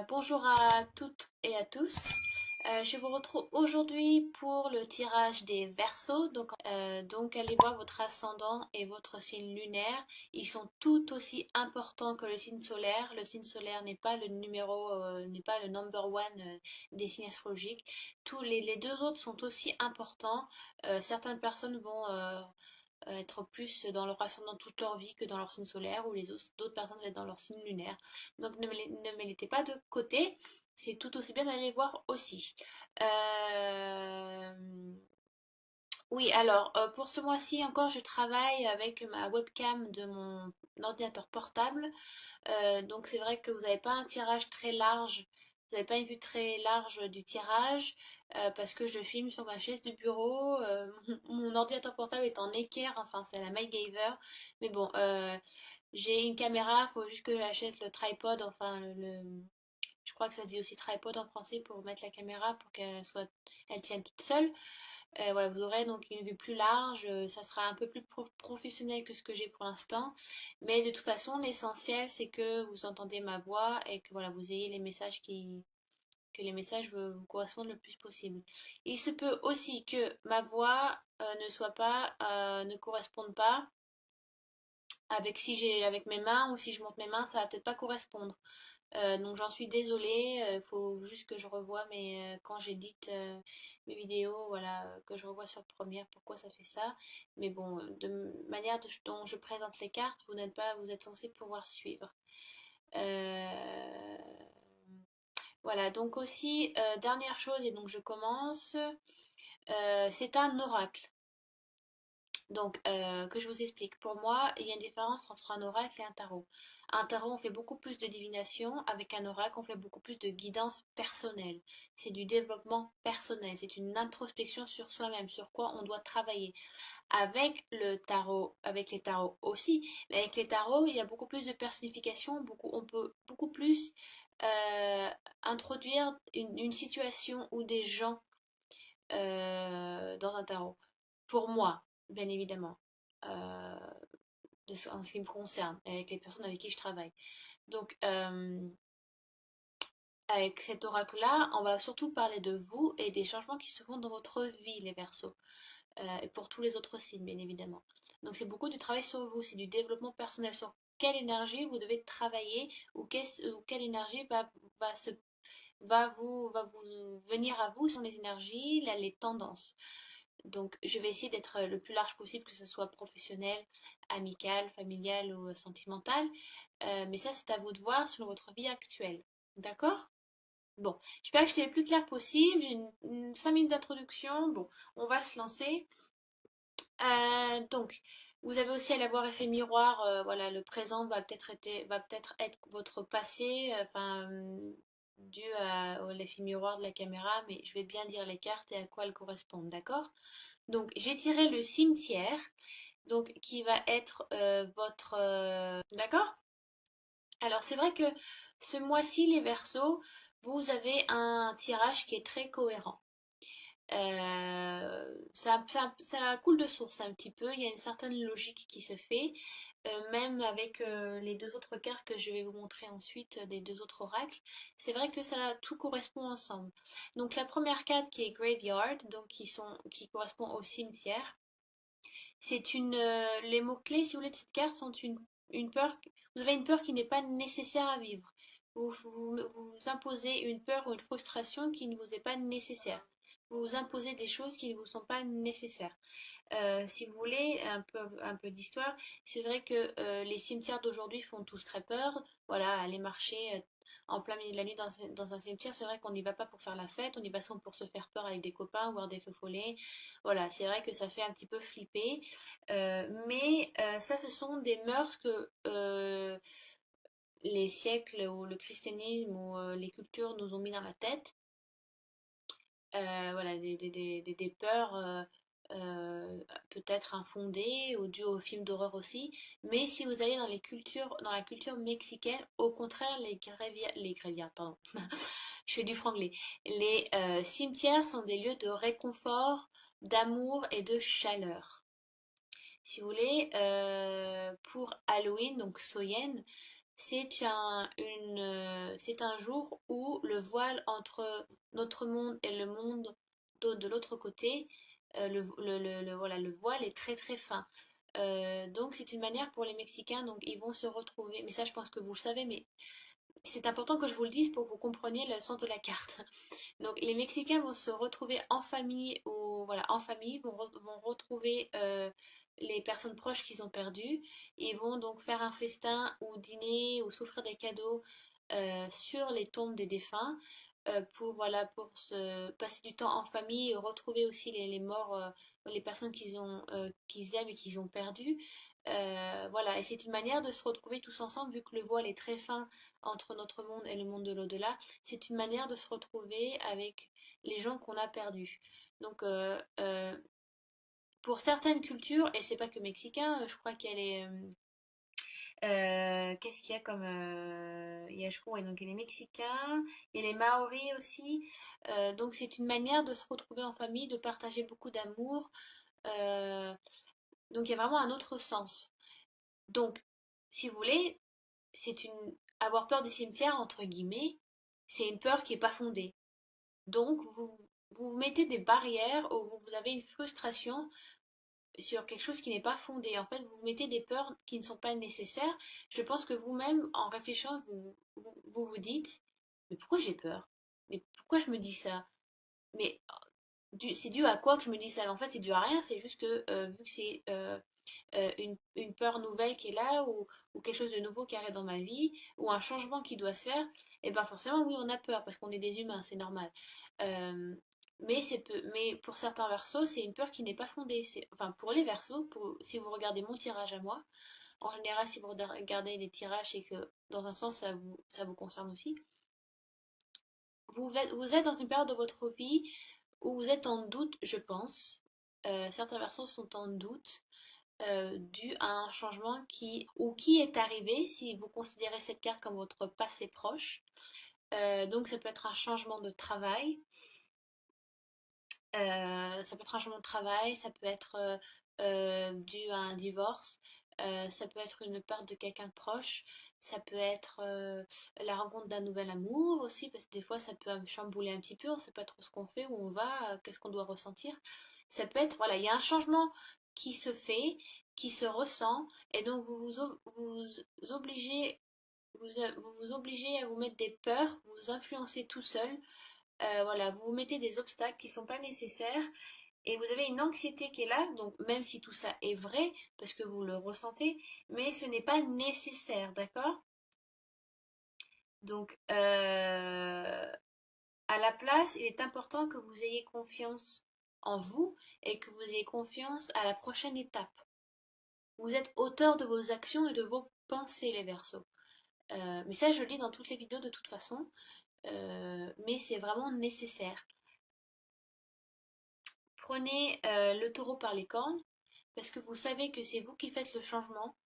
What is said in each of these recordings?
Bonjour à toutes et à tous. Je vous retrouve aujourd'hui pour le tirage des Verseaux. Donc allez voir votre ascendant et votre signe lunaire. Ils sont tout aussi importants que le signe solaire. Le signe solaire n'est pas le n'est pas le number one des signes astrologiques. Les deux autres sont aussi importants. Certaines personnes vont être plus dans leur ascendant toute leur vie que dans leur signe solaire, ou d'autres personnes vont être dans leur signe lunaire. Donc ne me mettez pas de côté, c'est tout aussi bien d'aller les voir aussi. Euh, Oui, alors pour ce mois-ci encore, je travaille avec ma webcam de mon ordinateur portable. Donc c'est vrai que vous n'avez pas un tirage très large, vous n'avez pas une vue très large du tirage, parce que je filme sur ma chaise de bureau. Mon ordinateur portable est en équerre, enfin c'est la MacGyver. Mais bon, j'ai une caméra, il faut juste que j'achète le tripod, enfin je crois que ça se dit aussi tripod en français pour mettre la caméra pour elle tienne toute seule. Voilà, vous aurez donc une vue plus large, ça sera un peu plus professionnel que ce que j'ai pour l'instant, mais de toute façon, l'essentiel c'est que vous entendez ma voix et que voilà, vous ayez que les messages vous correspondent le plus possible. Il se peut aussi que ma voix ne corresponde pas avec si j'ai avec mes mains, ou si je monte mes mains, ça va peut-être pas correspondre. Donc j'en suis désolée, il faut juste que je revoie quand j'édite mes vidéos, voilà, que je revoie sur Première pourquoi ça fait ça. Mais bon, dont je présente les cartes, vous êtes censé pouvoir suivre. Euh, voilà, donc aussi, dernière chose, et donc je commence, c'est un oracle. Donc, que je vous explique. Pour moi, il y a une différence entre un oracle et un tarot. Un tarot, on fait beaucoup plus de divination. Avec un oracle, on fait beaucoup plus de guidance personnelle. C'est du développement personnel. C'est une introspection sur soi-même, sur quoi on doit travailler. Avec les tarots aussi, mais avec les tarots, il y a beaucoup plus de personnification. On peut beaucoup plus euh, introduire une situation ou des gens dans un tarot. Pour moi, bien évidemment, euh, en ce qui me concerne, et avec les personnes avec qui je travaille. Donc, avec cet oracle-là, on va surtout parler de vous et des changements qui se font dans votre vie, les Verseaux. Et pour tous les autres signes, bien évidemment. Donc, c'est beaucoup du travail sur vous, c'est du développement personnel, sur quelle énergie vous devez travailler, ou quelle énergie va se va vous venir à vous, sont les énergies, les tendances. Donc, je vais essayer d'être le plus large possible, que ce soit professionnel, amical, familial ou sentimental. Mais ça, c'est à vous de voir sur votre vie actuelle. D'accord? Bon, j'espère que j'étais le plus clair possible. J'ai 5 minutes d'introduction. Bon, on va se lancer. Donc, vous avez aussi à l'avoir effet miroir. Voilà, le présent va peut-être être votre passé, dû à l'effet miroir de la caméra, mais je vais bien dire les cartes et à quoi elles correspondent, d'accord? Donc, j'ai tiré le cimetière, donc qui va être votre... D'accord? Alors, c'est vrai que ce mois-ci, les Verseaux, vous avez un tirage qui est très cohérent. Ça coule de source un petit peu, il y a une certaine logique qui se fait, même avec les deux autres cartes que je vais vous montrer ensuite, des deux autres oracles. C'est vrai que ça tout correspond ensemble. Donc la première carte qui est Graveyard, donc qui correspond au cimetière, les mots-clés, si vous voulez, de cette carte sont une peur. Vous avez une peur qui n'est pas nécessaire à vivre. Vous imposez une peur ou une frustration qui ne vous est pas nécessaire. Vous vous imposez des choses qui ne vous sont pas nécessaires. Si vous voulez un peu d'histoire, c'est vrai que les cimetières d'aujourd'hui font tous très peur. Voilà, aller marcher en plein milieu de la nuit dans un cimetière, c'est vrai qu'on n'y va pas pour faire la fête, on y va souvent pour se faire peur avec des copains, voir des feux follets. Voilà, c'est vrai que ça fait un petit peu flipper. Mais ça, ce sont des mœurs que les siècles ou le christianisme ou les cultures nous ont mis dans la tête. Voilà, des peurs peut-être infondées ou dues aux films d'horreur aussi. Mais si vous allez dans la culture mexicaine, au contraire, les grévières, pardon, je fais du franglais. Les cimetières sont des lieux de réconfort, d'amour et de chaleur. Si vous voulez, pour Halloween, donc Soyen, c'est un jour où le voile entre notre monde et le monde de l'autre côté, voilà, le voile est très très fin. Donc c'est une manière pour les Mexicains, donc ils vont se retrouver, mais ça je pense que vous le savez, mais c'est important que je vous le dise pour que vous compreniez le sens de la carte. Donc les Mexicains vont se retrouver en famille, ou voilà, en famille, vont retrouver les personnes proches qu'ils ont perdues. Ils vont donc faire un festin ou dîner ou s'offrir des cadeaux sur les tombes des défunts pour, voilà, pour se passer du temps en famille et retrouver aussi les morts, les personnes qu'ils aiment et qu'ils ont perdues. Voilà, et c'est une manière de se retrouver tous ensemble, vu que le voile est très fin entre notre monde et le monde de l'au-delà. C'est une manière de se retrouver avec les gens qu'on a perdus. Donc, pour certaines cultures, et c'est pas que mexicain, je crois qu'elle est. Qu'est-ce qu'il y a comme. Il y a, je crois, ouais, donc il y a les Mexicains, il y a les Maoris aussi. Donc, c'est une manière de se retrouver en famille, de partager beaucoup d'amour. Euh, donc, il y a vraiment un autre sens. Donc, si vous voulez, c'est une. Avoir peur des cimetières, entre guillemets, c'est une peur qui n'est pas fondée. Donc, vous mettez des barrières ou vous avez une frustration sur quelque chose qui n'est pas fondé. En fait, vous mettez des peurs qui ne sont pas nécessaires. Je pense que vous-même, en réfléchissant, vous dites, mais pourquoi j'ai peur? Mais pourquoi je me dis ça? Mais c'est dû à quoi que je me dis ça? En fait, c'est dû à rien. C'est juste que vu que c'est une peur nouvelle qui est là ou quelque chose de nouveau qui arrive dans ma vie ou un changement qui doit se faire, et ben forcément, oui, on a peur parce qu'on est des humains, c'est normal. Euh, mais pour certains versos, c'est une peur qui n'est pas fondée. Enfin, pour les versos, si vous regardez mon tirage à moi, en général, si vous regardez les tirages, c'est que dans un sens, ça vous concerne aussi. Vous êtes dans une période de votre vie où vous êtes en doute, je pense. Certains versos sont en doute dû à un changement qui est arrivé, si vous considérez cette carte comme votre passé proche. Donc ça peut être un changement de travail, ça peut être un changement de travail, ça peut être dû à un divorce, ça peut être une perte de quelqu'un de proche, ça peut être la rencontre d'un nouvel amour aussi, parce que des fois ça peut chambouler un petit peu, on ne sait pas trop ce qu'on fait, où on va, qu'est-ce qu'on doit ressentir. Ça peut être, voilà, il y a un changement qui se fait, qui se ressent, et donc vous obligez, vous vous obligez à vous mettre des peurs, vous vous influencez tout seul, voilà, vous vous mettez des obstacles qui ne sont pas nécessaires et vous avez une anxiété qui est là, donc même si tout ça est vrai, parce que vous le ressentez, mais ce n'est pas nécessaire, d'accord? Donc, à la place, il est important que vous ayez confiance en vous et que vous ayez confiance à la prochaine étape. Vous êtes auteur de vos actions et de vos pensées, les Verseaux. Mais ça, je le lis dans toutes les vidéos de toute façon, mais c'est vraiment nécessaire. Prenez le taureau par les cornes, parce que vous savez que c'est vous qui faites le changement.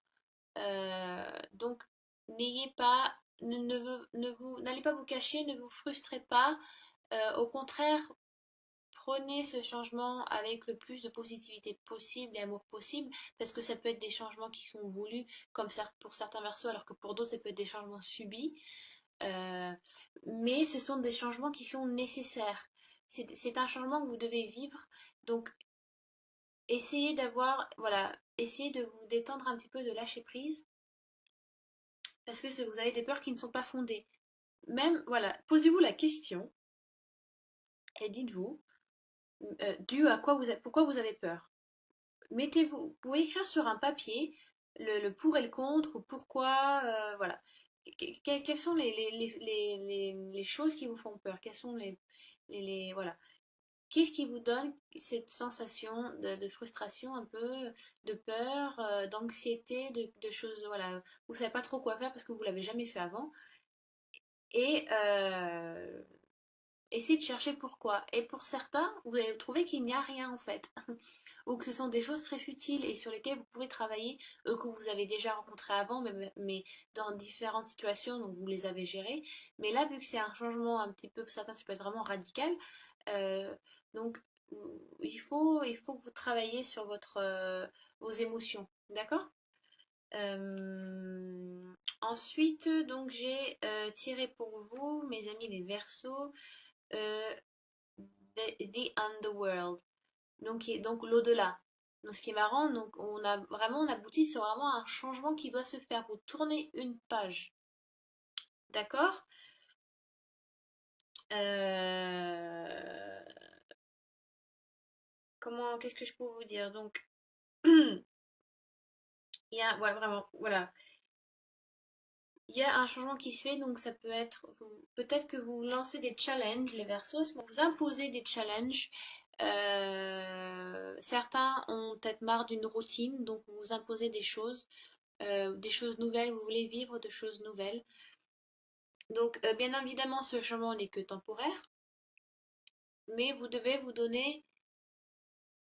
Donc, n'ayez pas, n'allez pas vous cacher, ne vous frustrez pas. Au contraire, prenez ce changement avec le plus de positivité possible et amour possible, parce que ça peut être des changements qui sont voulus, comme ça pour certains versos, alors que pour d'autres, ça peut être des changements subis. Euh, mais ce sont des changements qui sont nécessaires. C'est un changement que vous devez vivre. Donc, essayez d'avoir, voilà, essayez de vous détendre un petit peu, de lâcher prise, parce que vous avez des peurs qui ne sont pas fondées. Même, voilà, posez-vous la question et dites-vous, dû à quoi pourquoi vous avez peur. Mettez-vous, vous pouvez écrire sur un papier le pour et le contre, ou pourquoi, voilà. Quelles sont les choses qui vous font peur? Quelles sont voilà. Qu'est-ce qui vous donne cette sensation de frustration, un peu, de peur, d'anxiété, de choses, voilà, vous savez pas trop quoi faire parce que vous l'avez jamais fait avant. Et essayez de chercher pourquoi. Et pour certains, vous allez trouver qu'il n'y a rien en fait. Ou que ce sont des choses très futiles et sur lesquelles vous pouvez travailler, que vous avez déjà rencontrés avant, mais dans différentes situations, donc vous les avez gérées. Mais là, vu que c'est un changement un petit peu, pour certains, ça peut être vraiment radical, euh, donc il faut que vous travailliez sur vos émotions. D'accord? Ensuite, donc j'ai tiré pour vous, mes amis les Verseaux, euh, the Underworld, donc l'au-delà. Donc ce qui est marrant, donc on aboutit sur vraiment un changement qui doit se faire. Vous tournez une page, d'accord? Euh, qu'est-ce que je peux vous dire? Donc il y a, voilà, vraiment, voilà. Il y a un changement qui se fait, donc ça peut être, peut-être que vous lancez des challenges, les Verseaux, vous imposez des challenges. Certains ont peut-être marre d'une routine, donc vous vous imposez des choses nouvelles, vous voulez vivre de choses nouvelles. Donc, bien évidemment, ce changement n'est que temporaire, mais vous devez vous donner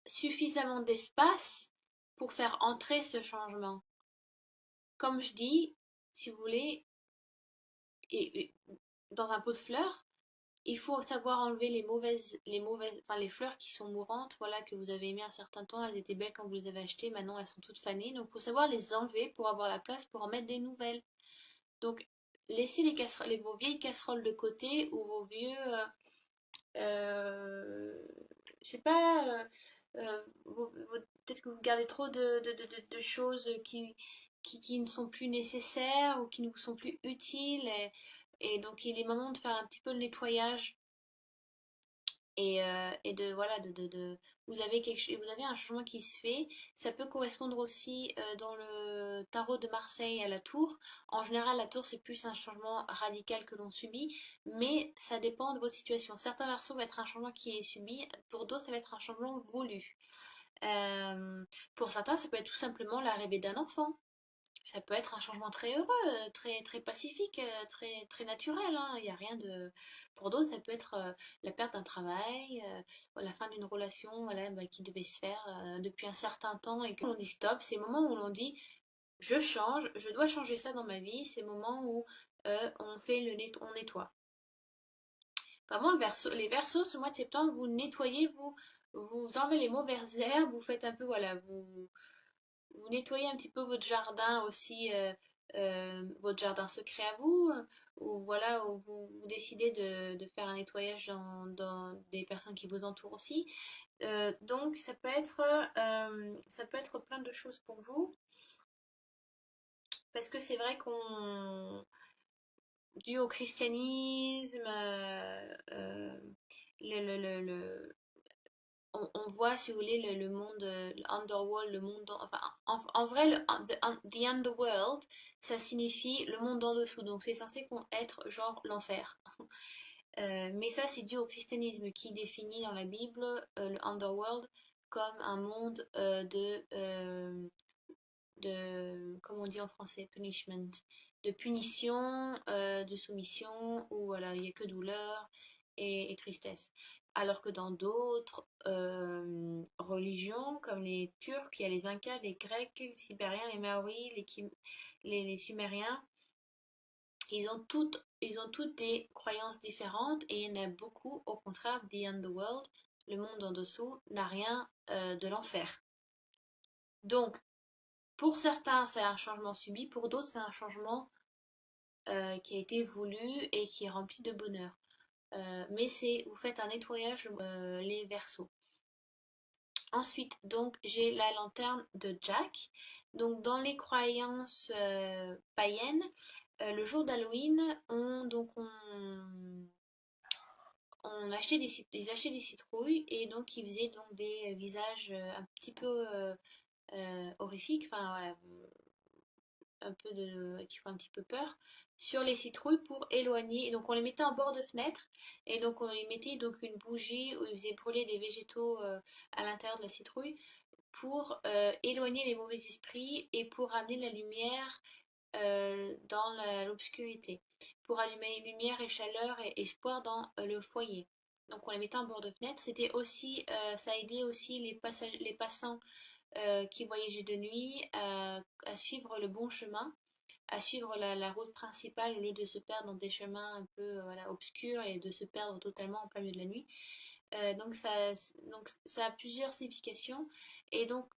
suffisamment d'espace pour faire entrer ce changement. Comme je dis, si vous voulez, et dans un pot de fleurs, il faut savoir enlever enfin les fleurs qui sont mourantes, voilà, que vous avez aimées un certain temps, elles étaient belles quand vous les avez achetées, maintenant elles sont toutes fanées, donc il faut savoir les enlever pour avoir la place pour en mettre des nouvelles. Donc laissez vos vieilles casseroles de côté ou vos vieux, euh, je sais pas, peut-être que vous gardez trop de choses qui ne sont plus nécessaires ou qui ne vous sont plus utiles et donc il est moment de faire un petit peu le nettoyage et de voilà vous avez un changement qui se fait. Ça peut correspondre aussi dans le tarot de Marseille à la tour. En général la tour c'est plus un changement radical que l'on subit, mais ça dépend de votre situation. Certains versos va être un changement qui est subi, pour d'autres ça va être un changement voulu. Pour certains ça peut être tout simplement l'arrivée d'un enfant. Ça peut être un changement très heureux, très, très pacifique, très, très naturel, hein. Il y a rien de... Pour d'autres, ça peut être la perte d'un travail, la fin d'une relation voilà, bah, qui devait se faire depuis un certain temps et que l'on dit stop. C'est le moment où l'on dit je change, je dois changer ça dans ma vie. C'est le moment où on nettoie. Vraiment, les versos, ce mois de septembre, vous nettoyez, vous enlevez les mauvaises herbes, vous faites un peu, voilà, vous nettoyez un petit peu votre jardin aussi, votre jardin secret à vous, ou voilà, où vous décidez de faire un nettoyage dans des personnes qui vous entourent aussi. Donc ça peut être plein de choses pour vous, parce que c'est vrai qu'on, dû au christianisme, le, on voit, si vous voulez, le monde, l'underworld, le monde, enfin, en vrai, the underworld, ça signifie le monde en dessous, donc c'est censé être genre l'enfer. Mais ça, c'est dû au christianisme qui définit dans la Bible le underworld comme un monde comment on dit en français, punishment, de punition, de soumission, où voilà, il n'y a que douleur et tristesse. Alors que dans d'autres religions, comme les Turcs, il y a les Incas, les Grecs, les Sibériens, les Maoris, les Sumériens, ils ont toutes des croyances différentes et il y en a beaucoup, au contraire, the underworld, le monde en dessous, n'a rien de l'enfer. Donc, pour certains, c'est un changement subi, pour d'autres, c'est un changement qui a été voulu et qui est rempli de bonheur. Mais vous faites un nettoyage les versos. Ensuite, donc, j'ai la lanterne de Jack. Donc, dans les croyances païennes, le jour d'Halloween, on achetait ils achetaient des citrouilles et donc ils faisaient donc des visages un petit peu horrifiques, enfin voilà, un peu qui font un petit peu peur sur les citrouilles pour éloigner. Et donc on les mettait en bord de fenêtre et donc on y mettait donc une bougie où ils faisaient brûler des végétaux à l'intérieur de la citrouille pour éloigner les mauvais esprits et pour amener la lumière dans l'obscurité, pour allumer lumière et chaleur et espoir dans le foyer. Donc on les mettait en bord de fenêtre. C'était aussi, ça aidait aussi les passants qui voyageaient de nuit à suivre le bon chemin, à suivre la route principale au lieu de se perdre dans des chemins un peu voilà, obscurs et de se perdre totalement en plein milieu de la nuit. Donc ça a plusieurs significations. Et donc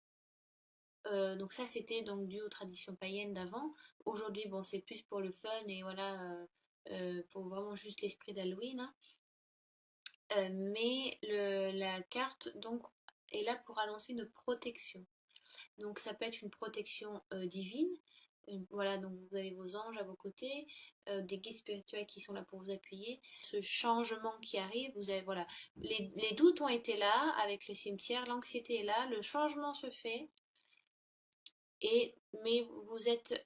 Donc ça, c'était donc dû aux traditions païennes d'avant. Aujourd'hui, bon, c'est plus pour le fun et voilà, pour vraiment juste l'esprit d'Halloween, hein. Mais la carte donc est là pour annoncer une protection. Donc ça peut être une protection divine. Voilà, donc vous avez vos anges à vos côtés, des guides spirituels qui sont là pour vous appuyer. Ce changement qui arrive, vous avez voilà, les doutes ont été là avec le cimetière, l'anxiété est là, le changement se fait. Mais vous êtes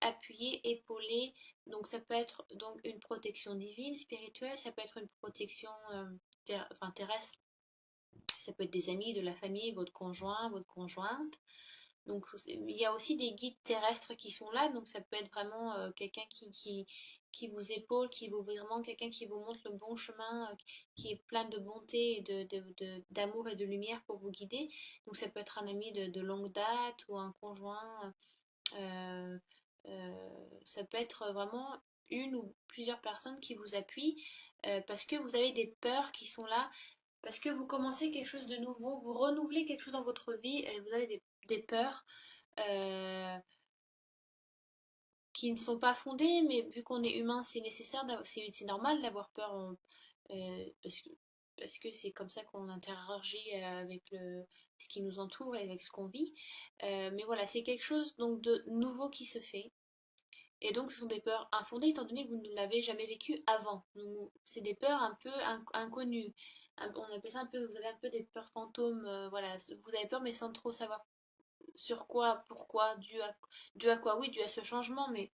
appuyé, épaulé, donc ça peut être donc une protection divine, spirituelle, ça peut être une protection terrestre, ça peut être des amis, de la famille, votre conjoint, votre conjointe. Donc il y a aussi des guides terrestres qui sont là, donc ça peut être vraiment quelqu'un qui vous épaule, qui vous vraiment quelqu'un qui vous montre le bon chemin, qui est plein de bonté et d'amour et de lumière pour vous guider. Donc ça peut être un ami de longue date ou un conjoint. euh, Ça peut être vraiment une ou plusieurs personnes qui vous appuient parce que vous avez des peurs qui sont là, parce que vous commencez quelque chose de nouveau, vous renouvelez quelque chose dans votre vie et vous avez des peurs euh, qui ne sont pas fondées, mais vu qu'on est humain, c'est nécessaire, c'est normal d'avoir peur parce que c'est comme ça qu'on interagit avec ce qui nous entoure et avec ce qu'on vit. Mais voilà, c'est quelque chose donc de nouveau qui se fait. Et donc, ce sont des peurs infondées étant donné que vous ne l'avez jamais vécu avant. C'est des peurs un peu inconnues. On appelle ça un peu, vous avez un peu des peurs fantômes. Voilà, vous avez peur mais sans trop savoir sur quoi, pourquoi, dû à quoi. Oui, dû à ce changement, mais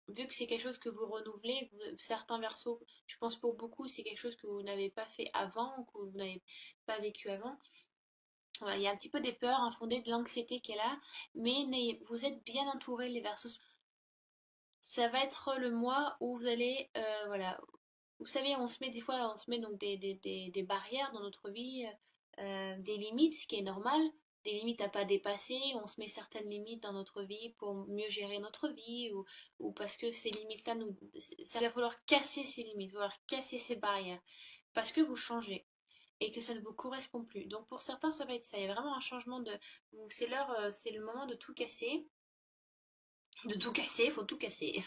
vu que c'est quelque chose que vous renouvelez, certains versos, je pense pour beaucoup, c'est quelque chose que vous n'avez pas fait avant, ou que vous n'avez pas vécu avant. Voilà, il y a un petit peu des peurs infondées, de l'anxiété qui est là, mais vous êtes bien entouré, les versos. Ça va être le mois où vous allez, voilà, vous savez, on se met des fois, on se met donc des barrières dans notre vie, des limites, ce qui est normal, des limites à pas dépasser. On se met certaines limites dans notre vie pour mieux gérer notre vie ou parce que ces limites-là, ça va falloir casser ces limites, il va falloir casser ces barrières parce que vous changez et que ça ne vous correspond plus. Donc pour certains, ça va être ça. Il y a vraiment un changement de, c'est l'heure, c'est le moment de tout casser, il faut tout casser.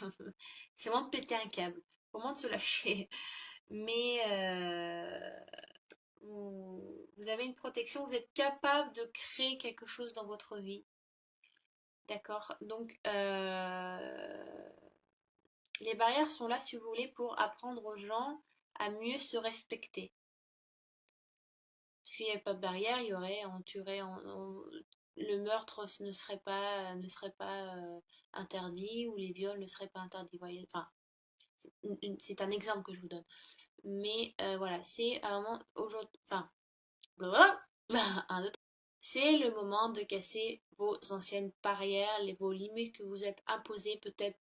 C'est vraiment de péter un câble, vraiment de se lâcher. Mais vous avez une protection, vous êtes capable de créer quelque chose dans votre vie. D'accord. Donc, les barrières sont là, si vous voulez, pour apprendre aux gens à mieux se respecter. S'il n'y avait pas de barrière, il y aurait, on tuerait, le meurtre ne serait pas interdit ou les viols ne seraient pas interdits. Voyez, enfin, c'est un exemple que je vous donne. Mais voilà, c'est un moment aujourd'hui, enfin, un autre. C'est le moment de casser vos anciennes barrières, vos limites que vous êtes imposées peut-être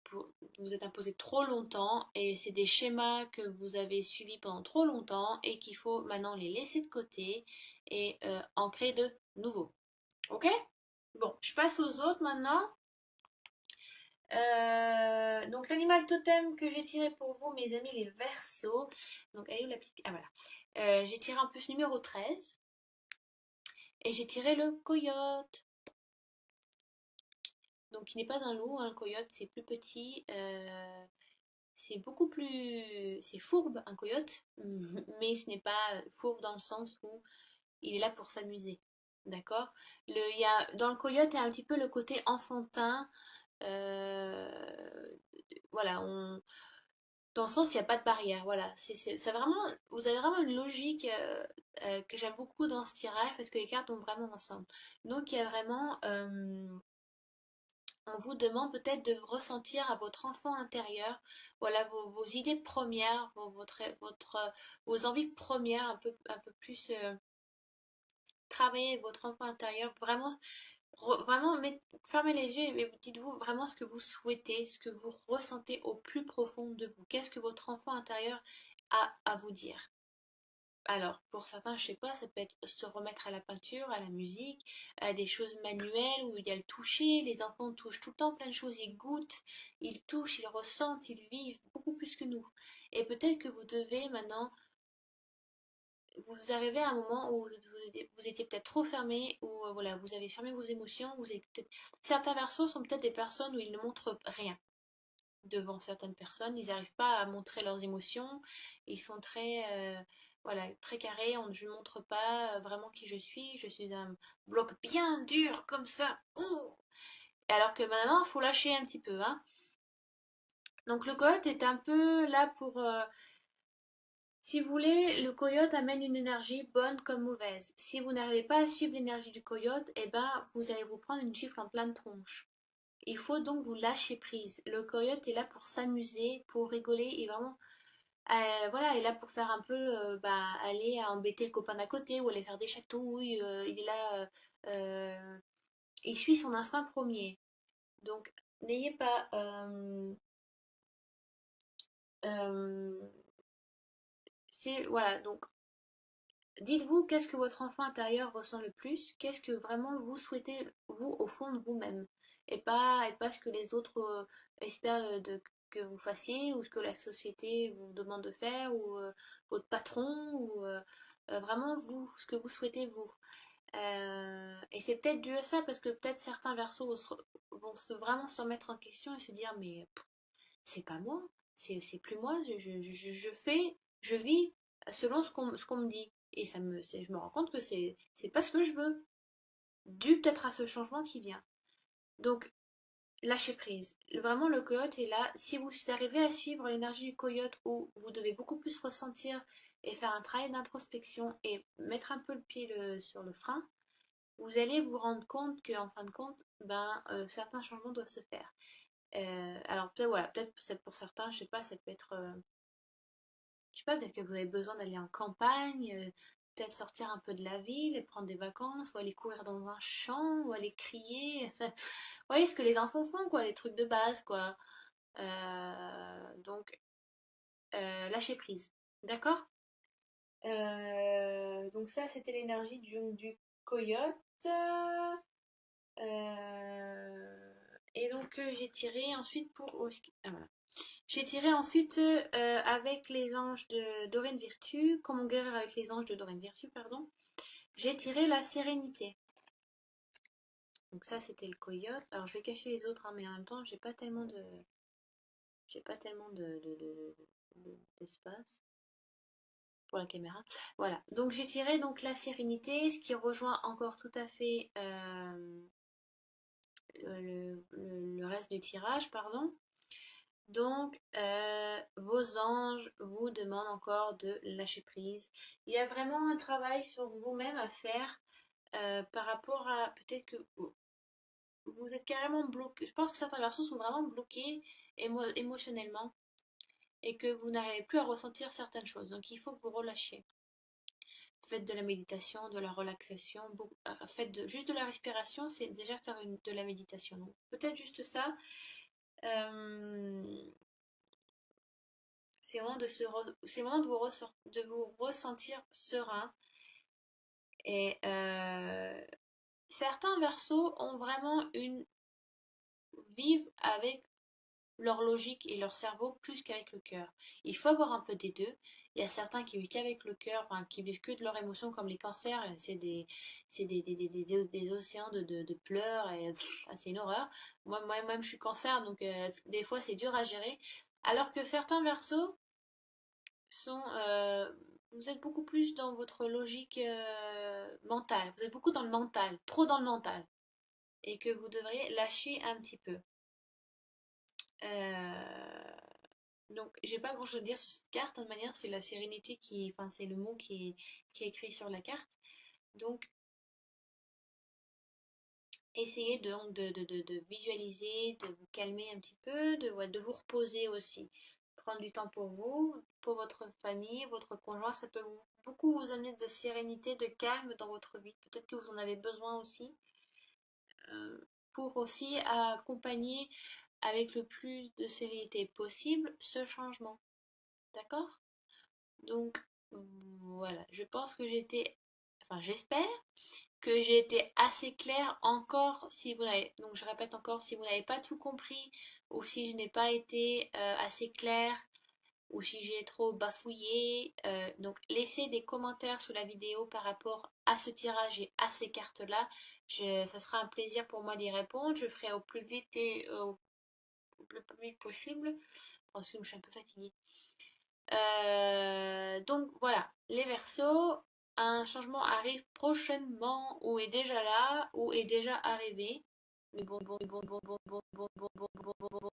vous êtes imposées trop longtemps et c'est des schémas que vous avez suivis pendant trop longtemps et qu'il faut maintenant les laisser de côté et en créer de nouveaux. Ok? Bon, je passe aux autres maintenant. Donc l'animal totem que j'ai tiré pour vous, mes amis, les Verseaux. Donc elle est où la petite... Ah voilà. J'ai tiré en plus numéro 13. Et j'ai tiré le coyote. Donc il n'est pas un loup, un coyote, c'est plus petit. C'est beaucoup plus... C'est fourbe, un coyote. Mais ce n'est pas fourbe dans le sens où il est là pour s'amuser. D'accord. Dans le coyote, il y a un petit peu le côté enfantin. Voilà, dans le sens, il n'y a pas de barrière. Voilà, c'est vraiment, vous avez vraiment une logique que j'aime beaucoup dans ce tirage parce que les cartes vont vraiment ensemble. Donc, il y a vraiment, on vous demande peut-être de ressentir à votre enfant intérieur, voilà, vos idées premières, vos envies premières, un peu plus travailler avec votre enfant intérieur, vraiment vraiment, fermez les yeux et dites-vous vraiment ce que vous souhaitez, ce que vous ressentez au plus profond de vous. Qu'est-ce que votre enfant intérieur a à vous dire? Alors, pour certains, je sais pas, ça peut être se remettre à la peinture, à la musique, à des choses manuelles où il y a le toucher. Les enfants touchent tout le temps plein de choses, ils goûtent, ils touchent, ils ressentent, ils vivent beaucoup plus que nous. Et peut-être que vous devez maintenant vous arrivez à un moment où vous étiez peut-être trop fermé, ou voilà, vous avez fermé vos émotions, certains versos sont peut-être des personnes où ils ne montrent rien devant certaines personnes, ils n'arrivent pas à montrer leurs émotions, ils sont très, voilà, très carrés, je ne montre pas vraiment qui je suis un bloc bien dur comme ça, ouh. Alors que maintenant, il faut lâcher un petit peu, hein. Donc le coyote est un peu là pour, si vous voulez, le coyote amène une énergie bonne comme mauvaise. Si vous n'arrivez pas à suivre l'énergie du coyote, eh ben, vous allez vous prendre une gifle en pleine tronche. Il faut donc vous lâcher prise. Le coyote est là pour s'amuser, pour rigoler et vraiment, voilà, il est là pour faire un peu, bah, aller à embêter le copain d'à côté ou aller faire des chatouilles. Il est là, il suit son instinct premier. Donc, n'ayez pas, euh, voilà, donc dites-vous qu'est-ce que votre enfant intérieur ressent le plus, qu'est-ce que vraiment vous souhaitez, vous, au fond de vous-même, et pas ce que les autres espèrent que vous fassiez, ou ce que la société vous demande de faire, ou votre patron, ou vraiment vous, ce que vous souhaitez vous. Et c'est peut-être dû à ça, parce que peut-être certains versos vraiment se remettre en question et se dire, mais c'est pas moi, c'est plus moi, je fais, je vis selon ce qu'on me dit. Et je me rends compte que c'est pas ce que je veux, dû peut-être à ce changement qui vient. Donc, lâcher prise. Vraiment, le coyote est là. Si vous arrivez à suivre l'énergie du coyote, où vous devez beaucoup plus ressentir et faire un travail d'introspection et mettre un peu le pied sur le frein, vous allez vous rendre compte qu'en fin de compte, ben, certains changements doivent se faire. Alors peut-être voilà, peut-être pour certains, je sais pas, ça peut être, je sais pas, peut-être que vous avez besoin d'aller en campagne, peut-être sortir un peu de la ville et prendre des vacances, ou aller courir dans un champ, ou aller crier. Enfin, vous voyez ce que les enfants font, quoi, les trucs de base, quoi. Donc, lâcher prise, d'accord? Donc ça, c'était l'énergie du coyote. Et donc j'ai tiré ensuite pour... Ah, voilà. J'ai tiré ensuite avec les anges de Dorine Virtue, comment guérir avec les anges de Dorine Virtue, pardon. J'ai tiré la sérénité. Donc ça c'était le coyote. Alors je vais cacher les autres, hein, mais en même temps j'ai pas tellement d'espace pour la caméra. Voilà. Donc j'ai tiré donc la sérénité, ce qui rejoint encore tout à fait le reste du tirage, pardon. Donc, vos anges vous demandent encore de lâcher prise. Il y a vraiment un travail sur vous-même à faire par rapport à peut-être que vous êtes carrément bloqué. Je pense que certains versos sont vraiment bloqués émotionnellement et que vous n'arrivez plus à ressentir certaines choses. Donc, il faut que vous relâchiez. Faites de la méditation, de la relaxation, juste de la respiration, c'est déjà faire de la méditation. Donc, peut-être juste ça. Euh, C'est vraiment c'est vraiment de vous ressentir serein. Et certains versos ont vraiment vivent avec leur logique et leur cerveau plus qu'avec le cœur. Il faut avoir un peu des deux. Il y a certains qui vivent qu'avec le cœur, enfin qui vivent que de leurs émotions, comme les cancers. C'est des océans de pleurs et c'est une horreur. Moi-même, je suis cancer, donc des fois c'est dur à gérer. Alors que certains versos sont, vous êtes beaucoup plus dans votre logique mentale. Vous êtes beaucoup dans le mental, trop dans le mental, et que vous devriez lâcher un petit peu. Euh, donc, j'ai pas grand-chose à dire sur cette carte. De manière, c'est la sérénité enfin, c'est le mot qui est écrit sur la carte. Donc, essayez de visualiser, de vous calmer un petit peu, ouais, de vous reposer aussi. Prendre du temps pour vous, pour votre famille, votre conjoint, ça peut beaucoup vous amener de sérénité, de calme dans votre vie. Peut-être que vous en avez besoin aussi, euh, pour aussi accompagner avec le plus de sérénité possible ce changement. D'accord? Donc voilà, je pense que enfin j'espère que j'ai été assez claire. Encore si vous n'avez, donc je répète encore, si vous n'avez pas tout compris ou si je n'ai pas été assez claire, ou si j'ai trop bafouillé. Donc laissez des commentaires sous la vidéo par rapport à ce tirage et à ces cartes-là. Ça sera un plaisir pour moi d'y répondre. Je ferai au plus vite et le plus vite possible. Parce que je suis un peu fatiguée. Donc voilà, les Verseaux, un changement arrive prochainement, ou est déjà là, ou est déjà arrivé. Mais bon, bon, bon, bon, bon, bon, bon, bon, bon, bon, bon, bon, bon.